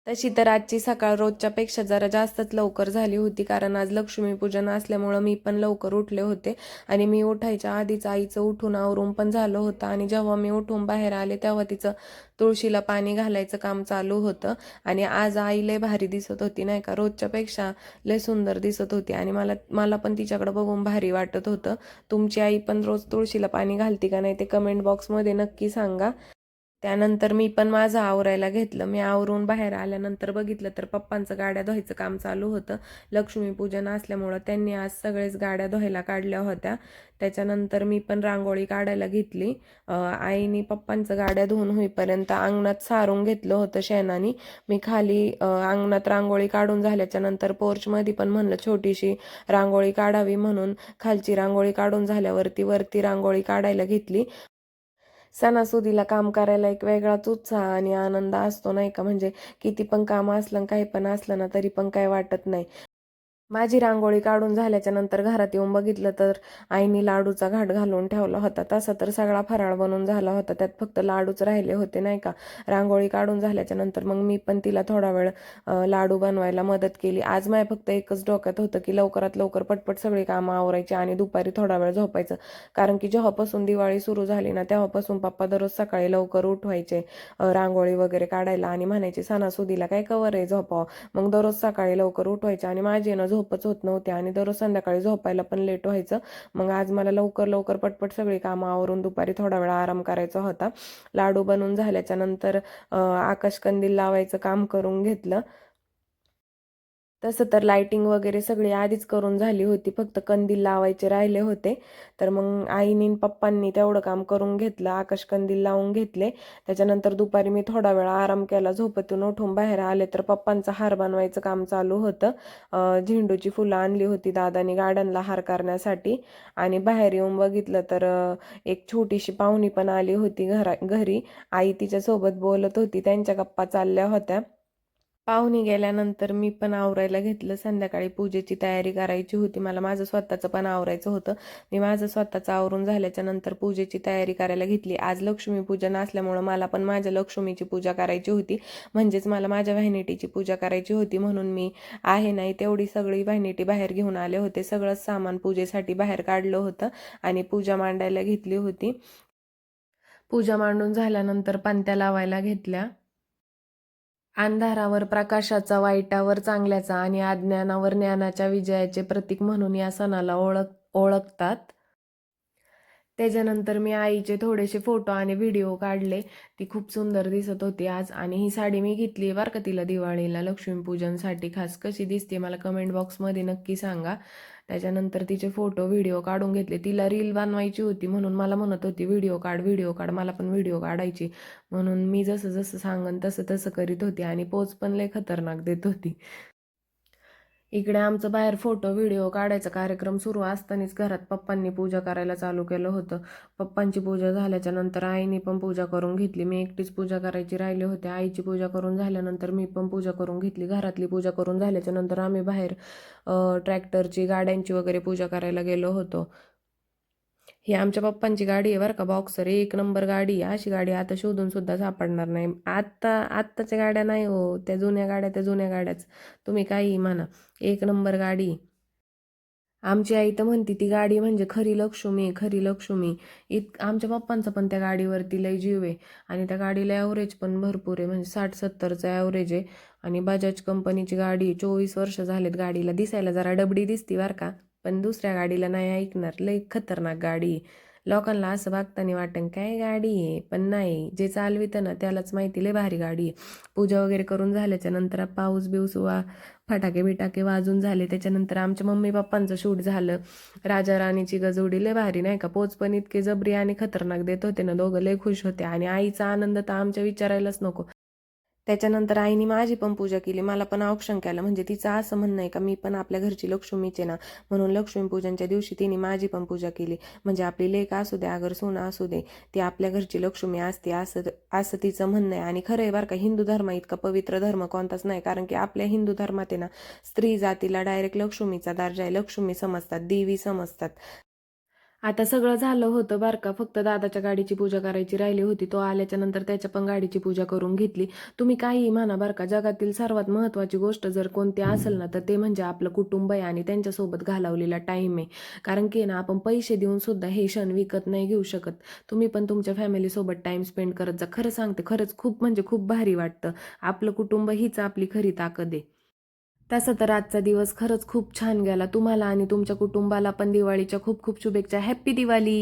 तशी तर आजची सकाळ रोजच्यापेक्षा जरा जास्तच लवकर झाली होती, कारण आज लक्ष्मीपूजन असल्यामुळं मी पण लवकर उठले होते आणि मी उठायच्या आधीच आईचं उठून आवरून पण झालं होतं आणि जेव्हा मी उठून बाहेर आले तेव्हा तिचं तुळशीला पाणी घालायचं काम चालू होतं आणि आज आई लय भारी दिसत होती नाही का, रोजच्यापेक्षा लय सुंदर दिसत होती आणि मला मला पण तिच्याकडे बघून भारी वाटत होतं. तुमची आई पण रोज तुळशीला पाणी घालते का नाही ते कमेंट बॉक्समध्ये नक्की सांगा. त्यानंतर मी पण माझं आवरायला घेतलं. मी आवरून बाहेर आल्यानंतर बघितलं तर पप्पांचं गाड्या धुवायचं काम चालू होतं. लक्ष्मीपूजन असल्यामुळं त्यांनी आज सगळेच गाड्या धुवायला काढल्या होत्या. त्याच्यानंतर मी पण रांगोळी काढायला घेतली. आईनी पप्पांचं गाड्या धुवून होईपर्यंत अंगणात सारून घेतलं होतं शेणानी. मी खाली अंगणात रांगोळी काढून झाल्याच्या नंतर पोर्चमध्ये पण म्हणलं छोटीशी रांगोळी काढावी म्हणून खालची रांगोळी काढून झाल्यावरती वरती रांगोळी काढायला घेतली. सणासुदीला काम करायला एक वेगळाच उत्साह आणि आनंद असतो नाही का, म्हणजे किती पण काम असलं काही पण असलं ना तरी पण काय वाटत नाही. माझी रांगोळी काढून झाल्याच्या नंतर घरात येऊन बघितलं तर आईने लाडूचा घाट घालून ठेवला होता. तसा तर सगळा फराळ बनून झाला होता, त्यात फक्त लाडूच राहिले होते नाही का. रांगोळी काढून झाल्याच्या नंतर मग मी पण तिला थोडा वेळ लाडू बनवायला मदत केली. आज माझ्या फक्त एकच डोक्यात होतं की लवकरात लवकर पटपट सगळी कामं आवरायची आणि दुपारी थोडा वेळ झोपायचं, कारण की जेव्हापासून दिवाळी सुरू झाली ना तेव्हापासून पप्पा दररोज सकाळी लवकर उठवायचे रांगोळी वगैरे काढायला आणि म्हणायचे सणासुदीला काय कवर आहे झोपावं. मग दररोज सकाळी लवकर उठवायचे आणि माझी ना झोपच होत नव्हती आणि दररोज संध्याकाळी झोपायला पण लेट व्हायचं. मग आज मला लवकर लवकर पटपट सगळी कामं आवरून दुपारी थोडा वेळ आराम करायचा होता. लाडू बनवून झाल्याच्या नंतर आकाशकंदील लावायचं काम करून घेतलं. तसं तर लाइटिंग वगैरे सगळी आधीच करून झाली होती, फक्त कंदील लावायचे राहिले होते. तर मग आईनी आणि पप्पांनी तेवढं काम करून घेतलं, आकाशकंदील लावून घेतले. त्याच्यानंतर दुपारी मी थोडा वेळ आराम केला, झोपेतून उठून बाहेर आले तर पप्पांचं हार बनवायचं काम चालू होतं. झेंडूची फुलं आणली होती दादानी गार्डनला हार करण्यासाठी आणि बाहेर येऊन बघितलं तर एक छोटीशी पाहुणी पण आली होती घरी. आई तिच्यासोबत बोलत होती, त्यांच्या गप्पा चालल्या होत्या. पाहुणी गेल्यानंतर मी पण आवरायला घेतलं. संध्याकाळी पूजेची तयारी करायची होती, मला माझं स्वतःचं पण आवरायचं होतं. मी माझं स्वतःचं आवरून झाल्याच्या नंतर पूजेची तयारी करायला घेतली. आज लक्ष्मीपूजन असल्यामुळं मला पण माझ्या लक्ष्मीची पूजा करायची होती, म्हणजेच मला माझ्या व्हॅनिटीची पूजा करायची होती. म्हणून मी आहे नाही तेवढी सगळी व्हॅनिटी बाहेर घेऊन आले होते. सगळंच सामान पूजेसाठी बाहेर काढलं होतं आणि पूजा मांडायला घेतली होती. पूजा मांडून झाल्यानंतर पणत्या लावायला घेतल्या. अंधारावर प्रकाशाचा, वाईटावर चांगल्याचा आणि अज्ञानावर ज्ञानाच्या विजयाचे प्रतीक म्हणून या सणाला ओळखतात. त्याच्यानंतर मी आईचे थोडेसे फोटो आणि व्हिडिओ काढले. ती खूप सुंदर दिसत होती आज आणि ही साडी मी घेतली बरं का तिला दिवाळीला लक्ष्मीपूजनसाठी खास. कशी दिसते मला कमेंट बॉक्समध्ये नक्की सांगा. त्याच्यानंतर तिचे फोटो व्हिडिओ काढून घेतले. तिला रील बनवायची होती म्हणून मला म्हणत होती व्हिडिओ काढ व्हिडिओ काढ, मला पण व्हिडिओ काढायची. म्हणून मी जसं जसं सांगन तसं तसं करीत होती आणि पोच पण लय खतरनाक देत होती. इकडे आमचं बाहेर फोटो व्हिडिओ काढायचा कार्यक्रम सुरू असतानाच घरात पप्पांनी पूजा करायला चालू केलं होतं. पप्पांची पूजा झाल्याच्या नंतर आईने पण पूजा करून घेतली. मी एकटीच पूजा करायची राहिले होते. आईची पूजा करून झाल्यानंतर मी पण पूजा करून घेतली. घरातली पूजा करून झाल्याच्या नंतर आम्ही बाहेर ट्रॅक्टरची गाड्यांची वगैरे पूजा करायला गेलो होतो. ही आमच्या पप्पांची गाडी आहे बरं का, बॉक्सर एक नंबर गाडी आहे. अशी गाडी आता शोधून सुद्धा सापडणार नाही. आत्ताच्या गाड्या नाही हो, त्या जुन्या गाड्या त्या जुन्या गाड्याच, तुम्ही काही म्हणा, एक नंबर गाडी. आमची आई तर म्हणती ती गाडी म्हणजे खरी लक्ष्मी खरी लक्ष्मी. आमच्या पप्पांचा पण त्या गाडीवरती लय जीव आहे आणि त्या गाडीला ॲव्हरेज पण भरपूर आहे, म्हणजे 60-70चं ॲव्हरेज आहे आणि बजाज कंपनीची गाडी. 24 वर्ष झालेत गाडीला. दिसायला जरा डबडी दिसती बरं का, पण दुसऱ्या गाडीला नाही ऐकणार, लय खतरनाक गाडी. लोकांना असं बघताना वाटेल काय गाडी आहे, पण नाही, जे चालवितं ना त्यालाच माहिती लय भारी गाडी आहे. पूजा वगैरे करून झाल्याच्या नंतर पाऊस बिऊस फटाके बिटाके वाजून झाले. त्याच्यानंतर आमच्या मम्मी पप्पांचं शूट झालं. राजा राणीची गजवडी लय भारी नाही का. पोच पण इतके जबरी आणि खतरनाक देत होते ना, दोघं लय खुश होते आणि आईचा आनंद तर आमच्या विचारायलाच नको. त्याच्यानंतर आईने माझी पण पूजा केली, मला पण औक्षण केलं. म्हणजे तिचं असं म्हणणं आहे का मी पण आपल्या घरची लक्ष्मीचे ना, म्हणून लक्ष्मीपूजनच्या दिवशी तिने माझी पण पूजा केली. म्हणजे आपली लेक असू दे अगर सोनं असू दे, ती आपल्या घरची लक्ष्मी असते असं असं तिचं म्हणणं आहे. आणि खरं आहे बरं का, हिंदू धर्म इतका पवित्र धर्म कोणताच नाही, कारण की आपल्या हिंदू धर्मात आहे ना स्त्री जातीला डायरेक्ट लक्ष्मीचा दर्जा आहे, लक्ष्मी समजतात, देवी समजतात. आता सगळं झालं होतं बरं का, फक्त दादाच्या गाडीची पूजा करायची राहिली होती. तो आल्याच्या नंतर त्याच्या पण गाडीची पूजा करून घेतली. तुम्ही काहीही म्हणा बरं का, जगातील सर्वात महत्त्वाची गोष्ट जर कोणती असेल ना, तर ते म्हणजे आपलं कुटुंब आहे आणि त्यांच्यासोबत घालवलेला टाईम आहे. कारण की ना, आपण पैसे देऊन सुद्धा हे क्षण विकत नाही घेऊ शकत. तुम्ही पण तुमच्या फॅमिलीसोबत टाईम स्पेंड करत जा. खरं सांगते, खरंच खूप म्हणजे खूप भारी वाटतं. आपलं कुटुंब हीच आपली खरी ताकद आहे. तसं तर आजचा दिवस खरंच खूप छान गेला. तुम्हाला आणि तुमच्या कुटुंबाला पण दिवाळीच्या खूप खूप शुभेच्छा. हॅपी दिवाळी!